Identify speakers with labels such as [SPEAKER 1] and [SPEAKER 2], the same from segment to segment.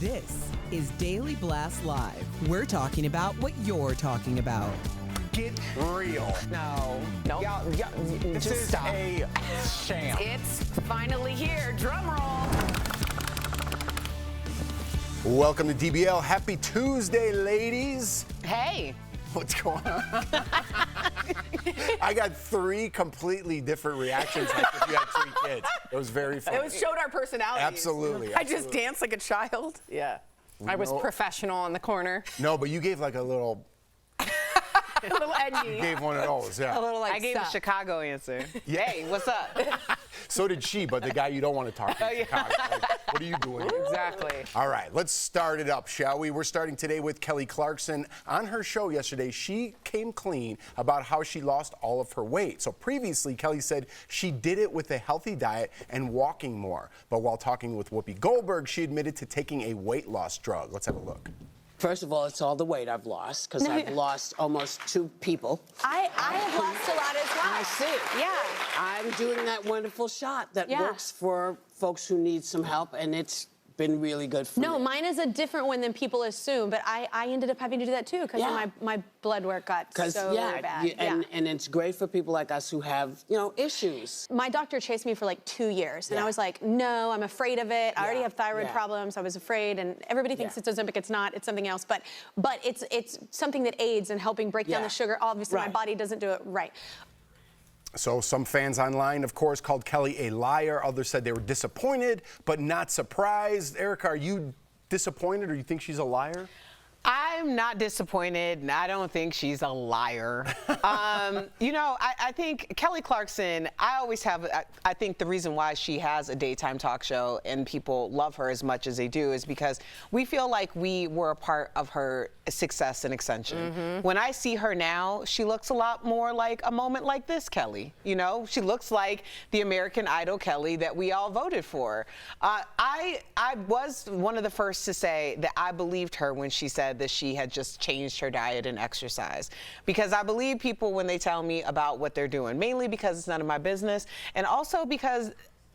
[SPEAKER 1] This is Daily Blast Live. We're talking about what you're talking about.
[SPEAKER 2] Get real.
[SPEAKER 3] No.
[SPEAKER 2] Y'all, this
[SPEAKER 3] just
[SPEAKER 2] is
[SPEAKER 3] stop.
[SPEAKER 2] a sham.
[SPEAKER 3] It's finally here. Drum roll.
[SPEAKER 2] Welcome to DBL. Happy Tuesday, ladies.
[SPEAKER 3] Hey.
[SPEAKER 2] What's going on? I got three completely different reactions like if you had three kids. It was very funny.
[SPEAKER 3] It showed our personalities.
[SPEAKER 2] Absolutely.
[SPEAKER 3] I just danced like a child. Yeah.
[SPEAKER 4] I was professional in the corner.
[SPEAKER 2] No, but you gave like a little,
[SPEAKER 3] A little edgy.
[SPEAKER 2] you gave one of those, yeah.
[SPEAKER 4] A little like
[SPEAKER 3] I gave a
[SPEAKER 4] sup.
[SPEAKER 3] Chicago answer. Hey, what's up?
[SPEAKER 2] So did she, but the guy you don't want to talk to in Chicago. Like, what are you doing here?
[SPEAKER 3] Exactly.
[SPEAKER 2] All right, let's start it up, shall we? We're starting today with Kelly Clarkson. On her show yesterday, she came clean about how she lost all of her weight. So previously, Kelly said she did it with a healthy diet and walking more. But while talking with Whoopi Goldberg, she admitted to taking a weight loss drug. Let's have a look.
[SPEAKER 5] First of all, it's all the weight I've lost because I've lost almost 2 people.
[SPEAKER 4] I have lost a lot as well.
[SPEAKER 5] I see.
[SPEAKER 4] Yeah.
[SPEAKER 5] I'm doing that wonderful shot that
[SPEAKER 4] Yeah.
[SPEAKER 5] works for folks who need some help, and it's been really good for me.
[SPEAKER 4] No, mine is a different one than people assume, but I ended up having to do that too because
[SPEAKER 5] Yeah.
[SPEAKER 4] my blood work got so bad.
[SPEAKER 5] And it's great for people like us who have, issues.
[SPEAKER 4] My doctor chased me for like 2 years, and
[SPEAKER 5] Yeah.
[SPEAKER 4] I was like, no, I'm afraid of it. I already
[SPEAKER 5] Yeah.
[SPEAKER 4] have thyroid
[SPEAKER 5] Yeah.
[SPEAKER 4] problems. I was afraid, and everybody thinks
[SPEAKER 5] Yeah.
[SPEAKER 4] it's Ozempic. It's not. It's something else. But it's something that aids in helping break down
[SPEAKER 5] Yeah.
[SPEAKER 4] the sugar. Obviously, my
[SPEAKER 5] Right.
[SPEAKER 4] body doesn't do it right.
[SPEAKER 2] So some fans online, of course, called Kelly a liar. Others said they were disappointed, but not surprised. Erica, are you disappointed or you think she's a liar?
[SPEAKER 3] I'm not disappointed, and I don't think she's a liar. I think Kelly Clarkson, I think the reason why she has a daytime talk show and people love her as much as they do is because we feel like we were a part of her success and ascension.
[SPEAKER 4] Mm-hmm.
[SPEAKER 3] When I see her now, she looks a lot more like a moment like this Kelly. She looks like the American Idol Kelly that we all voted for. I was one of the first to say that I believed her when she said that she had just changed her diet and exercise, because I believe people when they tell me about what they're doing, mainly because it's none of my business, and also because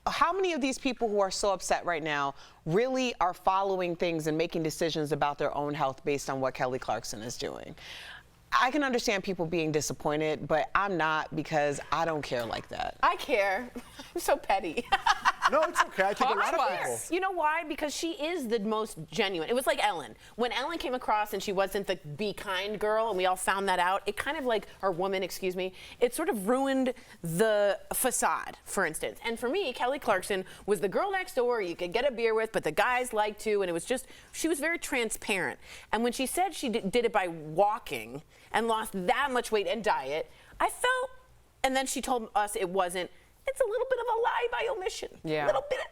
[SPEAKER 3] how many of these people who are so upset right now really are following things and making decisions about their own health based on what Kelly Clarkson is doing? I can understand people being disappointed, but I'm not, because I don't care like that.
[SPEAKER 6] I care. I'm so petty.
[SPEAKER 2] No, it's okay. I think a lot of people.
[SPEAKER 6] You know why? Because she is the most genuine. It was like Ellen. When Ellen came across and she wasn't the be kind girl, and we all found that out, it kind of like, or woman, excuse me, it sort of ruined the facade, for instance. And for me, Kelly Clarkson was the girl next door you could get a beer with, but the guys liked to, and it was just, she was very transparent. And when she said she did it by walking and lost that much weight and diet, I felt, and then she told us it wasn't, it's a little bit of a lie by omission.
[SPEAKER 3] Yeah.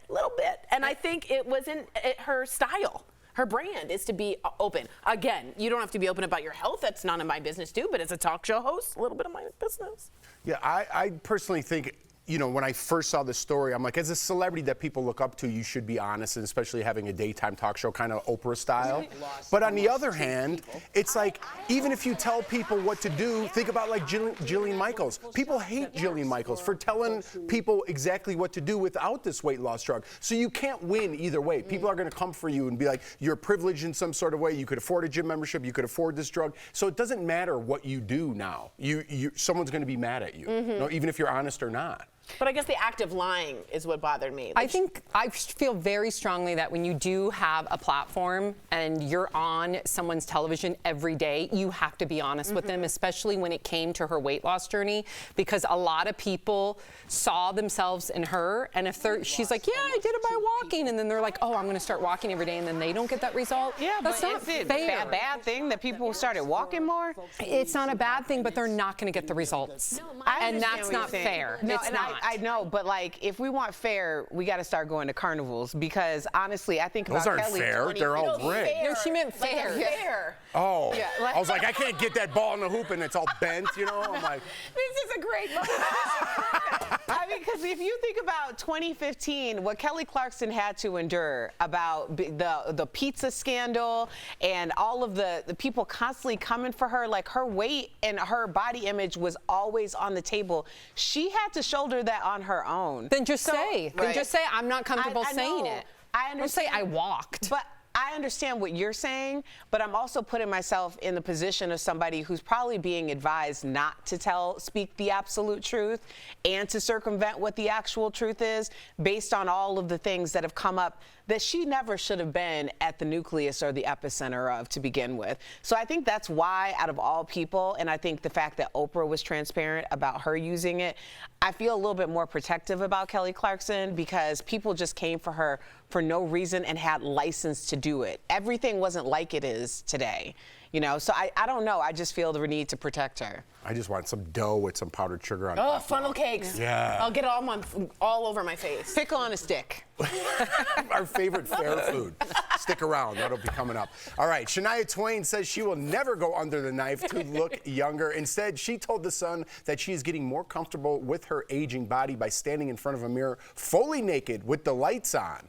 [SPEAKER 6] Little bit. And I think it wasn't her style. Her brand is to be open. Again, you don't have to be open about your health. That's none of my business too, but as a talk show host, a little bit of my business.
[SPEAKER 2] Yeah, I personally think, when I first saw this story, I'm like, as a celebrity that people look up to, you should be honest, and especially having a daytime talk show, kind of Oprah style. But on the other hand, it's like, even if you tell people what to do, think about like Jillian Michaels. People hate Jillian Michaels for telling people exactly what to do without this weight loss drug. So you can't win either way. People are going to come for you and be like, you're privileged in some sort of way. You could afford a gym membership. You could afford this drug. So it doesn't matter what you do now. Someone's going to be mad at you, even if you're honest or not.
[SPEAKER 6] But I guess the act of lying is what bothered me.
[SPEAKER 4] I feel very strongly that when you do have a platform and you're on someone's television every day, you have to be honest with them, especially when it came to her weight loss journey, because a lot of people saw themselves in her, and if she's like, yeah, I did it by walking, and then they're like, oh, I'm going to start walking every day, and then they don't get that result.
[SPEAKER 3] Yeah,
[SPEAKER 4] that's
[SPEAKER 3] but
[SPEAKER 4] not
[SPEAKER 3] is it
[SPEAKER 4] fair.
[SPEAKER 3] a bad thing that people started walking more?
[SPEAKER 4] It's not a bad thing, but they're not going to get the results.
[SPEAKER 3] I
[SPEAKER 4] And
[SPEAKER 3] understand
[SPEAKER 4] that's
[SPEAKER 3] what you're
[SPEAKER 4] not
[SPEAKER 3] saying.
[SPEAKER 4] fair.
[SPEAKER 3] No,
[SPEAKER 4] It's
[SPEAKER 3] and
[SPEAKER 4] not.
[SPEAKER 3] I know, but like, if we want fair, we got to start going to carnivals, because honestly, I think
[SPEAKER 2] Those
[SPEAKER 3] about
[SPEAKER 2] aren't
[SPEAKER 3] Kelly.
[SPEAKER 2] fair. They're all rigged.
[SPEAKER 4] No, she meant fair.
[SPEAKER 6] Fair.
[SPEAKER 2] Oh,
[SPEAKER 3] Yeah,
[SPEAKER 2] I was like, I can't get that ball in the hoop and it's all bent, I'm like,
[SPEAKER 6] This is a great moment.
[SPEAKER 3] I mean, because if you think about 2015, what Kelly Clarkson had to endure about the pizza scandal and all of the people constantly coming for her, like her weight and her body image was always on the table. She had to shoulder that on her own.
[SPEAKER 4] Then just say. Then
[SPEAKER 3] Right.
[SPEAKER 4] just say, I'm not comfortable
[SPEAKER 3] I
[SPEAKER 4] saying
[SPEAKER 3] know.
[SPEAKER 4] it.
[SPEAKER 3] I
[SPEAKER 4] Don't say
[SPEAKER 3] understand.
[SPEAKER 4] I walked.
[SPEAKER 3] But I understand what you're saying, but I'm also putting myself in the position of somebody who's probably being advised not to speak the absolute truth and to circumvent what the actual truth is based on all of the things that have come up that she never should have been at the nucleus or the epicenter of to begin with. So I think that's why, out of all people, and I think the fact that Oprah was transparent about her using it, I feel a little bit more protective about Kelly Clarkson because people just came for her for no reason and had license to do it. Everything wasn't like it is today. You know, so I don't know. I just feel the need to protect her.
[SPEAKER 2] I just want some dough with some powdered sugar on
[SPEAKER 6] Oh,
[SPEAKER 2] top.
[SPEAKER 6] funnel cakes.
[SPEAKER 2] Yeah.
[SPEAKER 6] I'll get it all over my face.
[SPEAKER 3] Pickle on a stick.
[SPEAKER 2] Our favorite fair food. Stick around. That'll be coming up. All right. Shania Twain says she will never go under the knife to look younger. Instead, she told The Sun that she is getting more comfortable with her aging body by standing in front of a mirror fully naked with the lights on.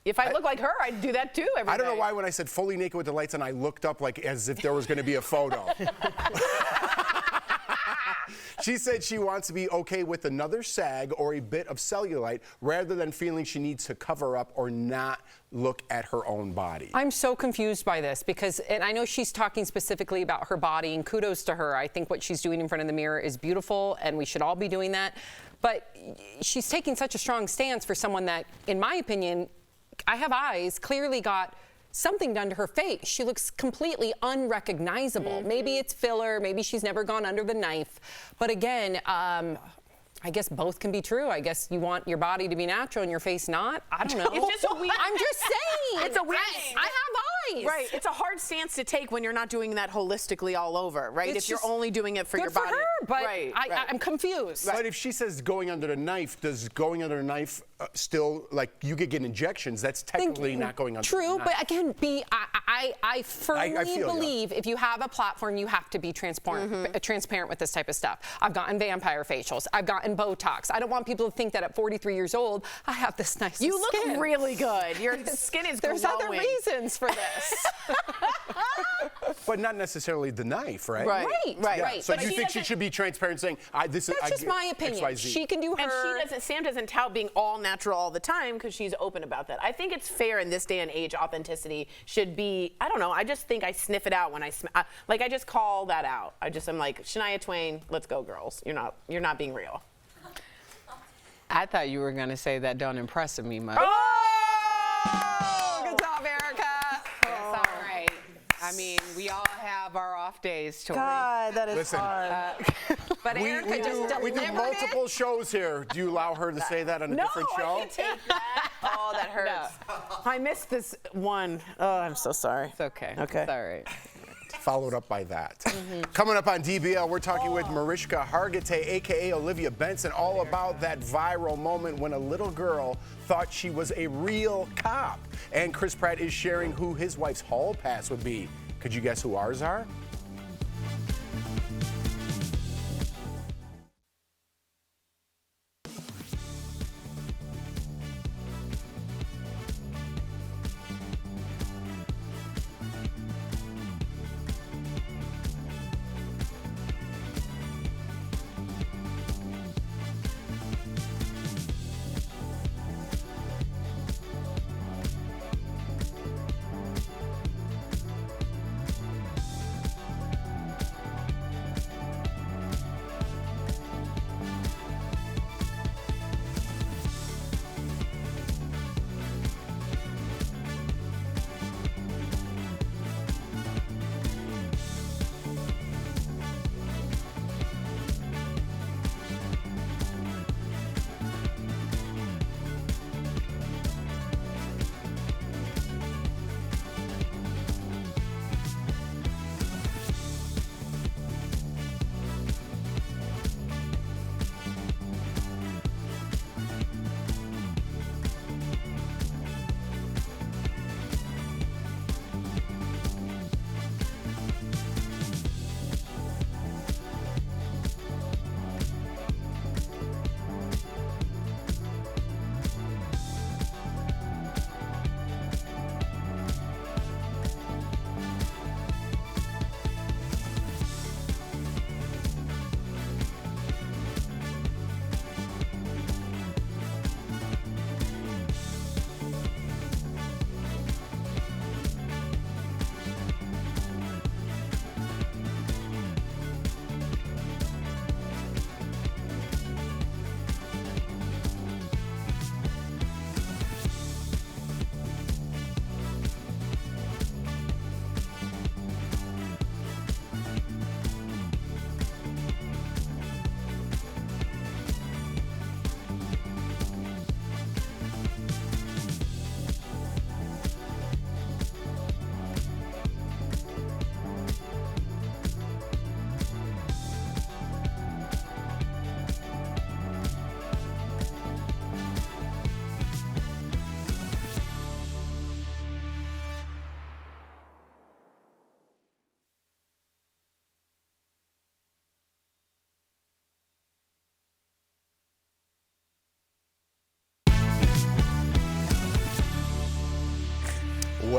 [SPEAKER 6] If I look like her, I'd do that too every day.
[SPEAKER 2] I don't know why when I said fully naked with the lights on, I looked up like as if there was going to be a photo. She said she wants to be okay with another sag or a bit of cellulite rather than feeling she needs to cover up or not look at her own body.
[SPEAKER 4] I'm so confused by this because, and I know she's talking specifically about her body, and kudos to her. I think what she's doing in front of the mirror is beautiful, and we should all be doing that. But she's taking such a strong stance for someone that, in my opinion, I have eyes, clearly got something done to her face. She looks completely unrecognizable. Maybe it's filler, maybe she's never gone under the knife. But again, I guess both can be true. I guess you want your body to be natural and your face not. I don't know.
[SPEAKER 6] It's just a weird.
[SPEAKER 4] I'm just saying.
[SPEAKER 6] It's a weird thing.
[SPEAKER 4] I have eyes.
[SPEAKER 6] Right. It's a hard stance to take when you're not doing that holistically all over, right?
[SPEAKER 4] It's
[SPEAKER 6] if you're
[SPEAKER 4] just
[SPEAKER 6] only doing it for
[SPEAKER 4] good
[SPEAKER 6] your
[SPEAKER 4] for
[SPEAKER 6] body.
[SPEAKER 4] her, but
[SPEAKER 6] right,
[SPEAKER 4] I'm confused.
[SPEAKER 2] But if she says going under the knife, does going under the knife still, like, you could get injections? That's technically not going under the knife.
[SPEAKER 4] True, but again, I firmly
[SPEAKER 2] feel
[SPEAKER 4] believe if you have a platform, you have to be transparent with this type of stuff. I've gotten vampire facials. I've gotten Botox. I don't want people to think that at 43 years old, I have this nice skin.
[SPEAKER 6] You look really good. Your skin is glowing.
[SPEAKER 4] There's other reasons for this.
[SPEAKER 2] But not necessarily the knife, right?
[SPEAKER 6] Right.
[SPEAKER 2] So
[SPEAKER 6] But
[SPEAKER 2] you
[SPEAKER 6] she
[SPEAKER 2] think she
[SPEAKER 6] doesn't-
[SPEAKER 2] should be transparent, saying, "This is."
[SPEAKER 4] That's just my opinion.
[SPEAKER 2] XYZ.
[SPEAKER 4] She can do her.
[SPEAKER 6] And Sam doesn't tout being all natural all the time because she's open about that. I think it's fair in this day and age. Authenticity should be. I don't know. I just think I sniff it out when I I just call that out. I'm like, Shania Twain, let's go, girls. You're not being real.
[SPEAKER 3] I thought you were going to say that don't impress me much.
[SPEAKER 4] Oh! Good job, Erica.
[SPEAKER 3] That's all right. I mean, we all have our off days, Tori.
[SPEAKER 5] God, that is
[SPEAKER 2] Listen,
[SPEAKER 5] hard.
[SPEAKER 4] But Erica just
[SPEAKER 2] we do
[SPEAKER 4] delivered
[SPEAKER 2] multiple shows here. Do you allow her to say that on a different show?
[SPEAKER 6] I can't take that. Oh, that hurts. I missed this one. Oh, I'm so sorry.
[SPEAKER 3] It's okay.
[SPEAKER 6] Okay.
[SPEAKER 3] It's all right.
[SPEAKER 2] Followed up by that. Coming up on DBL, we're talking with Mariska Hargitay, a.k.a. Olivia Benson, all about that viral moment when a little girl thought she was a real cop. And Chris Pratt is sharing who his wife's hall pass would be. Could you guess who ours are?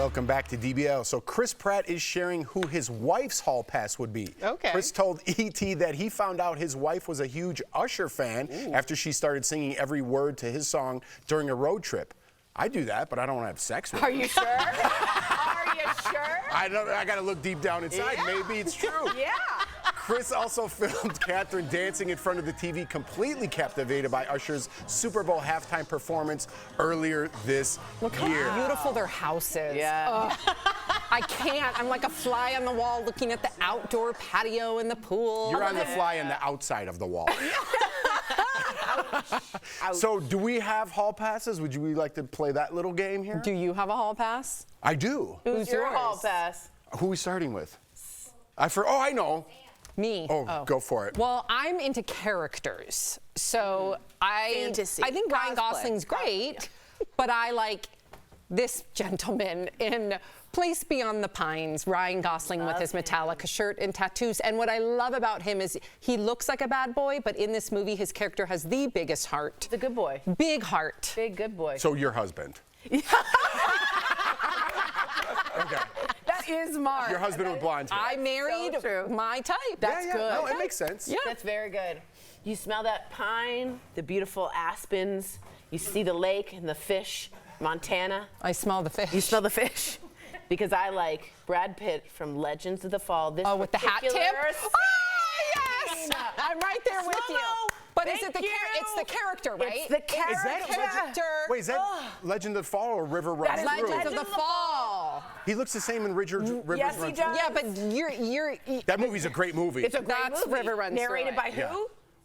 [SPEAKER 2] Welcome back to DBL. So Chris Pratt is sharing who his wife's hall pass would be.
[SPEAKER 3] Okay.
[SPEAKER 2] Chris told E.T. that he found out his wife was a huge Usher fan after she started singing every word to his song during a road trip. I do that, but I don't want to have sex with her.
[SPEAKER 6] Are you sure? Are you sure?
[SPEAKER 2] I got to look deep down inside.
[SPEAKER 6] Yeah.
[SPEAKER 2] Maybe it's true.
[SPEAKER 6] Yeah.
[SPEAKER 2] Chris also filmed Catherine dancing in front of the TV, completely captivated by Usher's Super Bowl halftime performance earlier this
[SPEAKER 4] Look
[SPEAKER 2] year.
[SPEAKER 4] how beautiful their house is.
[SPEAKER 6] Yeah.
[SPEAKER 4] I can't. I'm like a fly on the wall looking at the outdoor patio and the pool.
[SPEAKER 2] You're on the fly on the outside of the wall. So do we have hall passes? Would you like to play that little game here?
[SPEAKER 4] Do you have a hall pass?
[SPEAKER 2] I do.
[SPEAKER 6] Who's your
[SPEAKER 4] yours?
[SPEAKER 6] hall pass?
[SPEAKER 2] Who are we starting with? I know.
[SPEAKER 4] Me.
[SPEAKER 2] Oh, go for it.
[SPEAKER 4] Well, I'm into characters. So
[SPEAKER 6] Fantasy.
[SPEAKER 4] I think Ryan
[SPEAKER 3] Cosplay.
[SPEAKER 4] Gosling's great, but I like this gentleman in Place Beyond the Pines, Ryan Gosling with his Metallica shirt and tattoos. And what I love about him is he looks like a bad boy, but in this movie, his character has the biggest heart.
[SPEAKER 6] The good boy.
[SPEAKER 4] Big heart.
[SPEAKER 6] Big good boy.
[SPEAKER 2] So your husband. Okay.
[SPEAKER 6] That is Mark.
[SPEAKER 2] Your husband with blonde hair.
[SPEAKER 4] I married
[SPEAKER 6] true.
[SPEAKER 4] my type.
[SPEAKER 6] That's
[SPEAKER 2] yeah,
[SPEAKER 6] good.
[SPEAKER 2] No, it makes sense.
[SPEAKER 4] Yeah.
[SPEAKER 6] That's very good. You smell that pine, the beautiful aspens. You see the lake and the fish, Montana.
[SPEAKER 4] I smell the fish.
[SPEAKER 6] You smell the fish. Because I like Brad Pitt from Legends of the Fall. This
[SPEAKER 4] Oh, with the hat tip?
[SPEAKER 6] particular
[SPEAKER 4] Oh, yes!
[SPEAKER 6] scene.
[SPEAKER 4] I'm right there with you.
[SPEAKER 6] Slow-mo.
[SPEAKER 4] But is
[SPEAKER 6] Thank
[SPEAKER 4] it the it's the character, right?
[SPEAKER 6] It's the character.
[SPEAKER 2] Is that
[SPEAKER 4] character.
[SPEAKER 2] Wait, is that Legend of the Fall or River Runs
[SPEAKER 6] is
[SPEAKER 2] Through?
[SPEAKER 4] Legends of the Fall.
[SPEAKER 2] He looks the same in River
[SPEAKER 6] Yes,
[SPEAKER 2] Runs
[SPEAKER 6] he
[SPEAKER 2] Through.
[SPEAKER 6] does.
[SPEAKER 4] Yeah, but you're
[SPEAKER 2] That movie's a great movie.
[SPEAKER 6] It's a great
[SPEAKER 4] That's
[SPEAKER 6] movie.
[SPEAKER 4] River Runs Through
[SPEAKER 6] Narrated
[SPEAKER 4] It.
[SPEAKER 6] by who?
[SPEAKER 2] Yeah.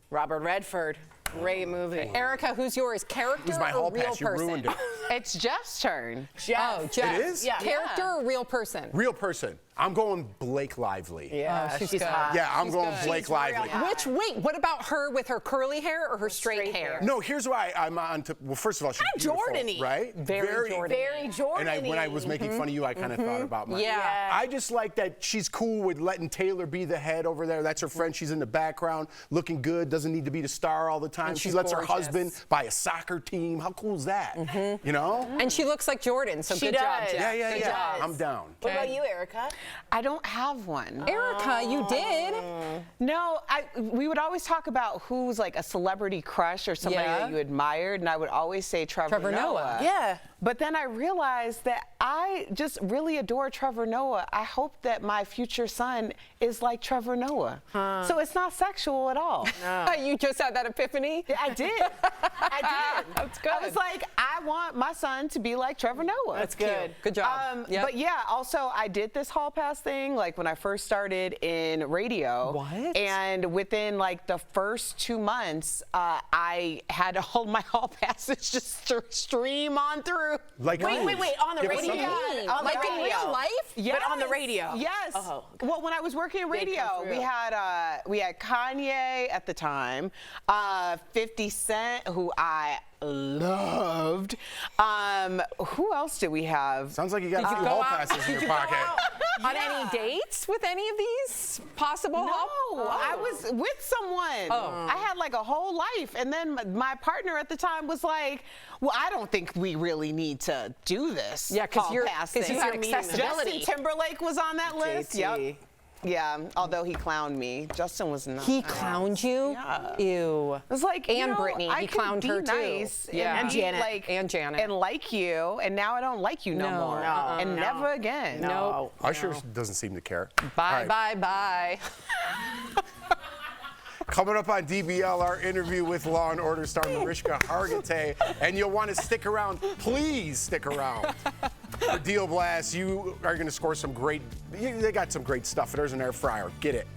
[SPEAKER 6] Robert Redford. Great movie.
[SPEAKER 4] Erica, who's yours? Character
[SPEAKER 2] Who's my
[SPEAKER 4] or
[SPEAKER 2] hall
[SPEAKER 4] real
[SPEAKER 2] pass? You
[SPEAKER 4] person?
[SPEAKER 2] ruined it.
[SPEAKER 3] It's Jeff's turn.
[SPEAKER 6] Jeff.
[SPEAKER 4] Oh, Jeff.
[SPEAKER 2] It is?
[SPEAKER 6] Yeah.
[SPEAKER 4] Character or real person?
[SPEAKER 2] Real person. I'm going Blake Lively.
[SPEAKER 6] Yeah,
[SPEAKER 4] Oh, she's
[SPEAKER 6] she's
[SPEAKER 4] good.
[SPEAKER 6] hot.
[SPEAKER 2] Yeah, I'm
[SPEAKER 4] She's
[SPEAKER 2] going
[SPEAKER 4] good.
[SPEAKER 2] Blake
[SPEAKER 6] She's real
[SPEAKER 2] Lively.
[SPEAKER 6] hot.
[SPEAKER 4] Wait, what about her with her curly hair or her straight
[SPEAKER 6] Straight
[SPEAKER 4] hair?
[SPEAKER 6] hair.
[SPEAKER 2] No, here's why I'm on to. Well, first of all, she's
[SPEAKER 6] Kinda
[SPEAKER 2] beautiful,
[SPEAKER 6] Jordan-y.
[SPEAKER 2] right?
[SPEAKER 4] Very Jordan-y.
[SPEAKER 6] Very Jordan.
[SPEAKER 2] And when I was making fun of you, I kind of thought about my.
[SPEAKER 4] Yeah.
[SPEAKER 2] I just like that she's cool with letting Taylor be the head over there. That's her friend. She's in the background, looking good. Doesn't need to be the star all the time.
[SPEAKER 4] And
[SPEAKER 2] She
[SPEAKER 4] she's
[SPEAKER 2] lets her
[SPEAKER 4] gorgeous.
[SPEAKER 2] husband buy a soccer team. How cool is that? You know?
[SPEAKER 4] And she looks like Jordan, so
[SPEAKER 6] She
[SPEAKER 4] good job,
[SPEAKER 6] does.
[SPEAKER 4] Jeff.
[SPEAKER 2] Yeah.
[SPEAKER 6] She does.
[SPEAKER 2] I'm down.
[SPEAKER 6] What about you, Erica?
[SPEAKER 3] I don't have one.
[SPEAKER 4] Erica, you did.
[SPEAKER 3] No, we would always talk about who's like a celebrity crush or somebody
[SPEAKER 4] Yeah.
[SPEAKER 3] that you admired, and I would always say Trevor Noah.
[SPEAKER 6] Yeah.
[SPEAKER 3] But then I realized that I just really adore Trevor Noah. I hope that my future son is like Trevor Noah. So it's not sexual at all.
[SPEAKER 4] You just had that epiphany?
[SPEAKER 3] Yeah, I did. I did.
[SPEAKER 4] That's good.
[SPEAKER 3] I was like, I want my son to be like Trevor Noah.
[SPEAKER 6] That's good.
[SPEAKER 4] Good job. Yep.
[SPEAKER 3] But yeah, also I did this hall pass thing like when I first started in radio.
[SPEAKER 4] What?
[SPEAKER 3] And within like the first 2 months, I had all my hall passes just stream on through.
[SPEAKER 2] Like
[SPEAKER 6] Wait,
[SPEAKER 2] who?
[SPEAKER 6] on the
[SPEAKER 2] Give us
[SPEAKER 6] radio?
[SPEAKER 2] some-
[SPEAKER 3] Yeah, on the
[SPEAKER 4] Like in
[SPEAKER 3] radio.
[SPEAKER 4] real life?
[SPEAKER 3] Yes.
[SPEAKER 6] But on the radio?
[SPEAKER 3] Yes.
[SPEAKER 6] Oh, okay.
[SPEAKER 3] Well, when I was working in
[SPEAKER 6] They come
[SPEAKER 3] radio,
[SPEAKER 6] through.
[SPEAKER 3] we had Kanye at the time, 50 Cent, who I loved. Who else did we have?
[SPEAKER 2] Sounds like you got a few
[SPEAKER 4] go
[SPEAKER 2] hall
[SPEAKER 4] out-
[SPEAKER 2] passes in your pocket.
[SPEAKER 4] On any dates with any of these possible
[SPEAKER 3] No,
[SPEAKER 4] hall?
[SPEAKER 3] I was with someone.
[SPEAKER 4] Oh.
[SPEAKER 3] I had like a whole life. And then my partner at the time was like, well, I don't think we really need to do this.
[SPEAKER 4] Yeah, 'cause
[SPEAKER 3] hall
[SPEAKER 4] you're-
[SPEAKER 3] pass
[SPEAKER 4] 'cause
[SPEAKER 3] thing."
[SPEAKER 4] you had
[SPEAKER 3] Justin
[SPEAKER 4] accessibility.
[SPEAKER 3] Timberlake was on that list.
[SPEAKER 6] JT.
[SPEAKER 3] Yep. Yeah, although he clowned me. Justin was not.
[SPEAKER 4] He clowned you?
[SPEAKER 3] Yeah.
[SPEAKER 4] Ew.
[SPEAKER 3] It was like,
[SPEAKER 4] And
[SPEAKER 3] you know,
[SPEAKER 4] Brittany,
[SPEAKER 3] I
[SPEAKER 4] he
[SPEAKER 3] can
[SPEAKER 4] clowned
[SPEAKER 3] be
[SPEAKER 4] her too.
[SPEAKER 3] nice
[SPEAKER 4] Yeah.
[SPEAKER 6] And
[SPEAKER 3] be,
[SPEAKER 6] Janet.
[SPEAKER 3] like,
[SPEAKER 4] And Janet.
[SPEAKER 3] and like you, and now I don't like you no
[SPEAKER 4] No.
[SPEAKER 3] more,
[SPEAKER 4] No.
[SPEAKER 3] and
[SPEAKER 6] No.
[SPEAKER 3] never again.
[SPEAKER 6] No.
[SPEAKER 2] Usher doesn't seem to care.
[SPEAKER 4] Bye,
[SPEAKER 2] All right.
[SPEAKER 4] bye.
[SPEAKER 2] Coming up on DBL, our interview with Law & Order star Mariska Hargitay. And you'll want to stick around. Please stick around. For Deal Blast, you are going to score some great, they got some great stuff. There's an air fryer. Get it.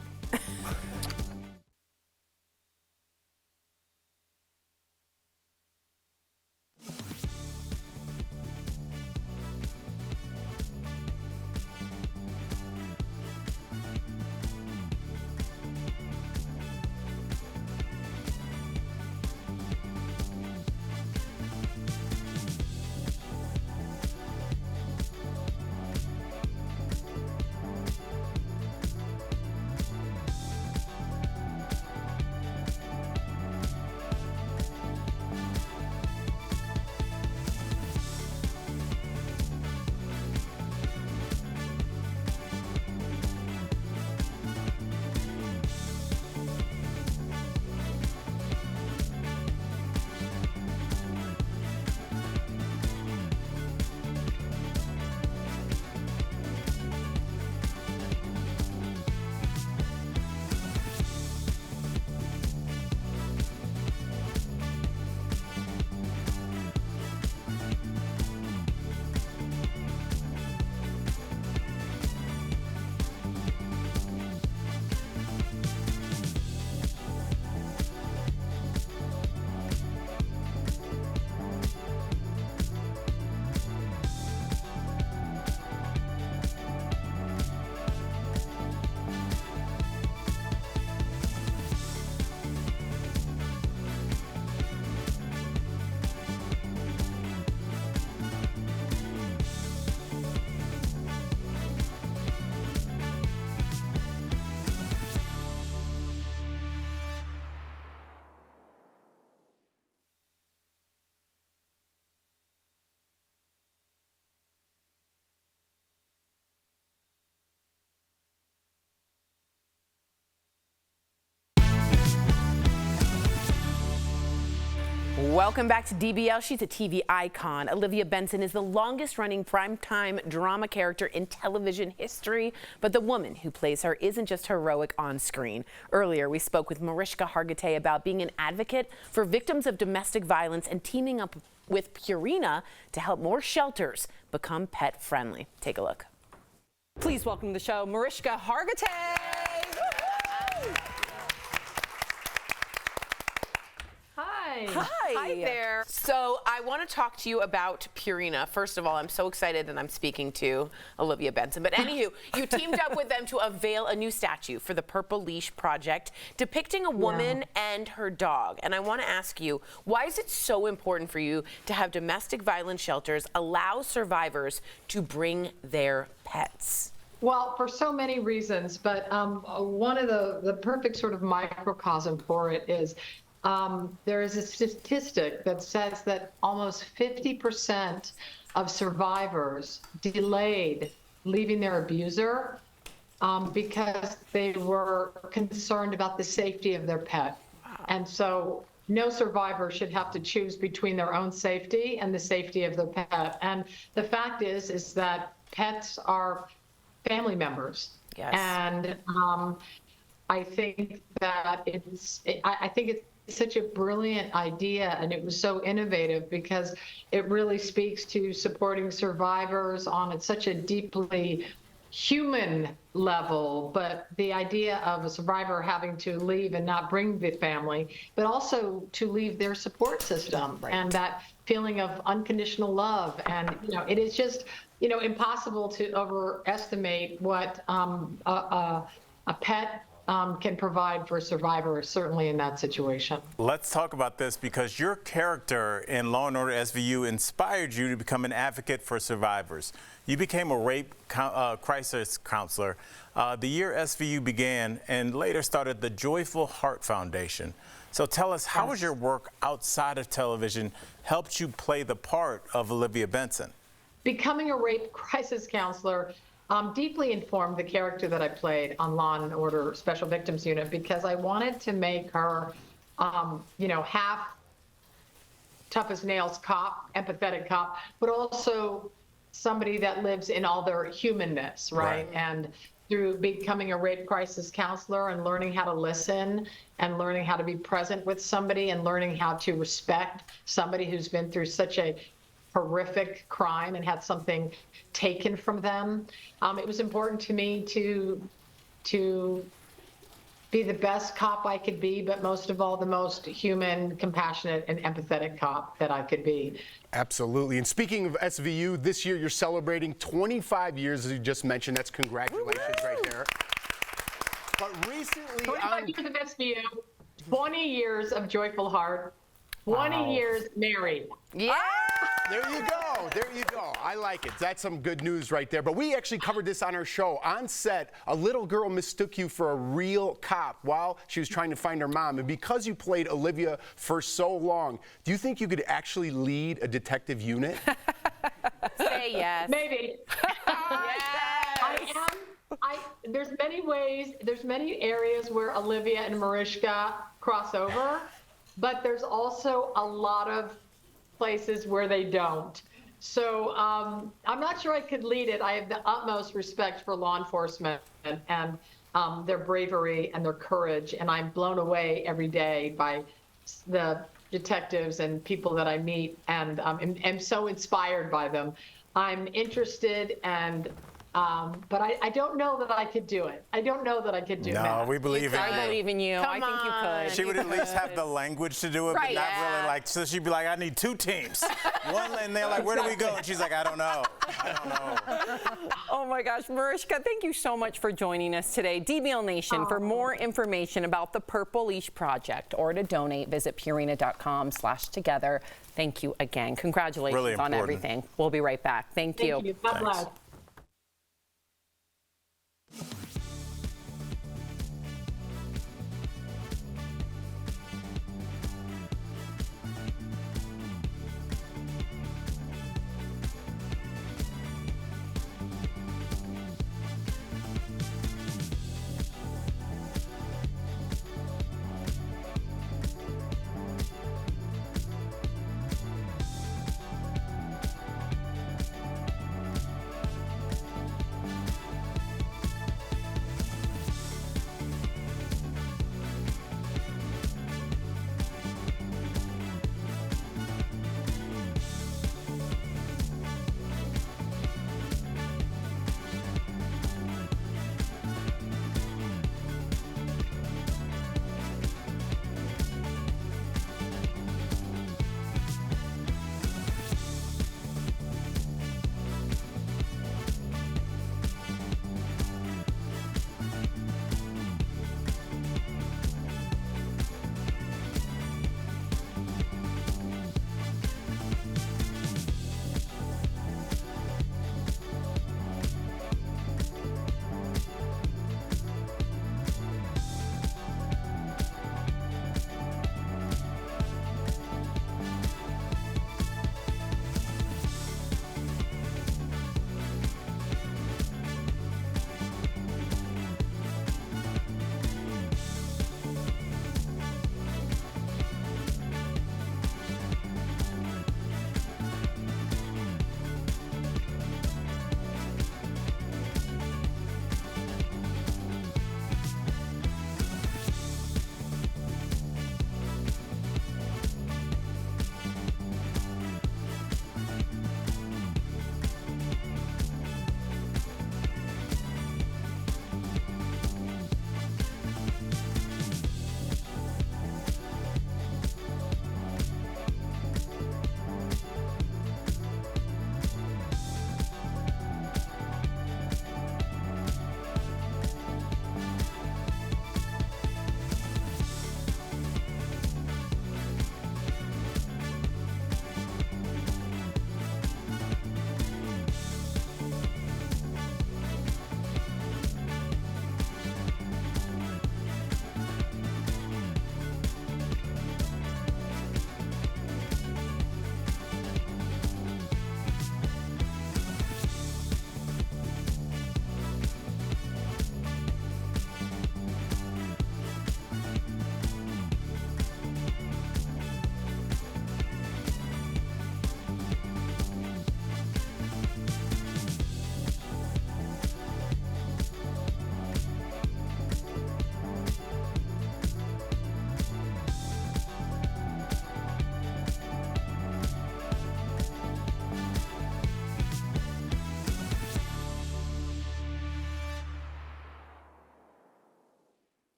[SPEAKER 6] Welcome back to DBL. She's a TV icon. Olivia Benson is the longest-running primetime drama character in television history, but the woman who plays her isn't just heroic on screen. Earlier, we spoke with Mariska Hargitay about being an advocate for victims of domestic violence and teaming up with Purina to help more shelters become pet-friendly. Take a look.
[SPEAKER 4] Please welcome to the show, Mariska Hargitay.
[SPEAKER 6] Hi there. So I want to talk to you about Purina. First of all, I'm so excited that I'm speaking to Olivia Benson. But anywho, you teamed up with them to unveil a new statue for the Purple Leash Project depicting a woman and her dog. And I want to ask you, why is it so important for you to have domestic violence shelters allow survivors to bring their pets?
[SPEAKER 7] Well, for so many reasons, but one of the perfect sort of microcosm for it is there is a statistic that says that almost 50% of survivors delayed leaving their abuser because they were concerned about the safety of their pet. Wow. And so no survivor should have to choose between their own safety and the safety of their pet. And the fact is that pets are family members.
[SPEAKER 6] Yes.
[SPEAKER 7] And I think that I think it's such a brilliant idea, and it was so innovative because it really speaks to supporting survivors on such a deeply human level. But the idea of a survivor having to leave and not bring the family, but also to leave their support system, right, and that feeling of unconditional love. And it is just impossible to overestimate what a pet can provide for survivors, certainly in that situation.
[SPEAKER 8] Let's talk about this because your character in Law & Order SVU inspired you to become an advocate for survivors. You became a rape crisis counselor the year SVU began and later started the Joyful Heart Foundation. So tell us, how has your work outside of television helped you play the part of Olivia Benson?
[SPEAKER 7] Becoming a rape crisis counselor deeply informed the character that I played on Law & Order Special Victims Unit because I wanted to make her, half tough as nails cop, empathetic cop, but also somebody that lives in all their humanness, right? And through becoming a rape crisis counselor and learning how to listen and learning how to be present with somebody and learning how to respect somebody who's been through such a horrific crime and had something taken from them. It was important to me to be the best cop I could be, but most of all, the most human, compassionate, and empathetic cop that I could be.
[SPEAKER 2] Absolutely. And speaking of SVU, this year you're celebrating 25 years, as you just mentioned. That's congratulations right there. But recently
[SPEAKER 7] 25 years of SVU, 20 years of Joyful Heart, 20 years married.
[SPEAKER 6] Yeah.
[SPEAKER 2] There you go. There you go. I like it. That's some good news right there. But we actually covered this on our show. On set, a little girl mistook you for a real cop while she was trying to find her mom. And because you played Olivia for so long, do you think you could actually lead a detective unit?
[SPEAKER 6] Say yes.
[SPEAKER 7] Maybe. There's many ways, there's many areas where Olivia and Mariska cross over, but there's also a lot of places where they don't. So I'm not sure I could lead it. I have the utmost respect for law enforcement and their bravery and their courage, and I'm blown away every day by the detectives and people that I meet, and am so inspired by them. I'm interested and but I don't know that I could do it. I don't know that I could do it.
[SPEAKER 8] No, we believe in you.
[SPEAKER 4] I believe in you. I think you could.
[SPEAKER 8] She would at least have the language to do it, but not really like, so she'd be like, I need two teams. One, and they're like, where do we go? And she's like, I don't know. I don't know.
[SPEAKER 4] Oh my gosh, Mariska, thank you so much for joining us today. DBL Nation, for more information about the Purple Leash Project or to donate, visit purina.com/together. Thank you again. Congratulations
[SPEAKER 8] Really
[SPEAKER 4] on everything. We'll be right back. Thank you.
[SPEAKER 7] Thank you. God bless.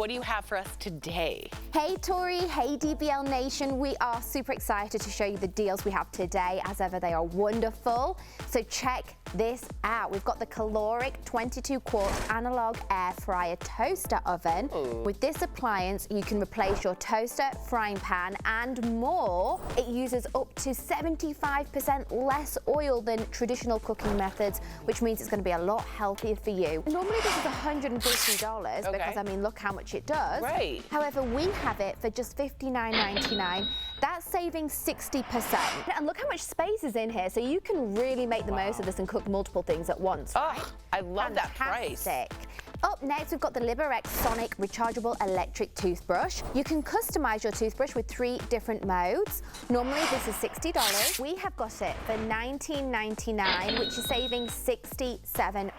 [SPEAKER 6] what do you have for us today?
[SPEAKER 9] Hey Tori, hey DBL Nation. We are super excited to show you the deals we have today. As ever, they are wonderful. So check this out. We've got the caloric 22-quart analog air fryer toaster oven.
[SPEAKER 6] Ooh.
[SPEAKER 9] With this appliance, you can replace your toaster, frying pan, and more. It uses up to 75% less oil than traditional cooking methods, which means it's going to be a lot healthier for you. Normally this is $150 because, I mean, look how much it does.
[SPEAKER 6] Right.
[SPEAKER 9] However, we have it for just $59.99. That's saving 60%. And look how much space is in here, so you can really make the most of this and cook multiple things at once.
[SPEAKER 6] Oh, I love that price.
[SPEAKER 9] Fantastic. Up next, we've got the Liberex Sonic Rechargeable Electric Toothbrush. You can customize your toothbrush with 3 different modes. Normally, this is $60. We have got it for $19.99, which is saving 67%.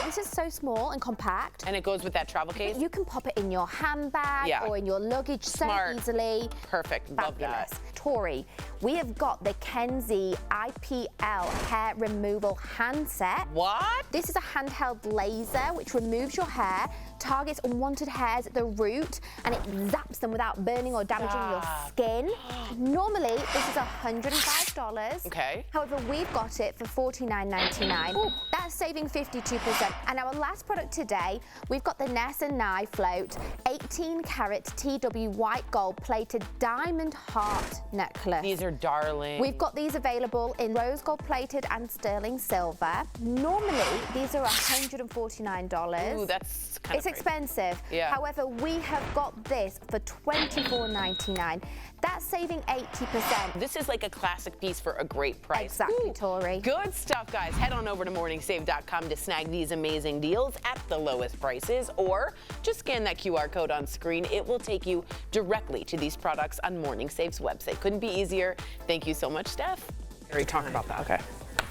[SPEAKER 9] This is so small and compact.
[SPEAKER 6] And it goes with that travel case?
[SPEAKER 9] You can pop it in your handbag or in your luggage
[SPEAKER 6] Smart.
[SPEAKER 9] so easily.
[SPEAKER 6] Perfect. Love that.
[SPEAKER 9] Fabulous. Tori, we have got the Kenzie IPL hair removal handset.
[SPEAKER 6] What?
[SPEAKER 9] This is a handheld laser which removes your hair, targets unwanted hairs at the root, and it zaps them without burning or damaging your skin. Normally, this is $105.
[SPEAKER 6] Okay.
[SPEAKER 9] However, we've got it for $49.99. That's saving 52%. And our last product today, we've got the Ness and Nye Float 18-carat TW white gold plated diamond heart necklace.
[SPEAKER 6] These are darling.
[SPEAKER 9] We've got these available in rose gold plated and sterling silver. Normally, these are $149.
[SPEAKER 6] Ooh, that's kind
[SPEAKER 9] It's
[SPEAKER 6] of
[SPEAKER 9] expensive.
[SPEAKER 6] Yeah.
[SPEAKER 9] However, we have got this for $24.99. That's saving 80%.
[SPEAKER 6] This is like a classic piece for a great price.
[SPEAKER 9] Exactly, Tori.
[SPEAKER 6] Good stuff, guys. Head on over to morningsave.com to snag these amazing deals at the lowest prices, or just scan that QR code on screen. It will take you directly to these products on Morning Save's website. Couldn't be easier. Thank you so much, Steph.
[SPEAKER 3] We talk about that. Okay.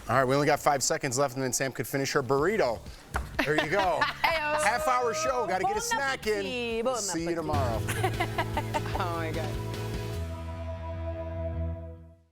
[SPEAKER 2] All right, we only got 5 seconds left, and then Sam could finish her burrito. There you go. Half-hour show. Got to get a snack in. We'll see you tomorrow.
[SPEAKER 3] Oh my God.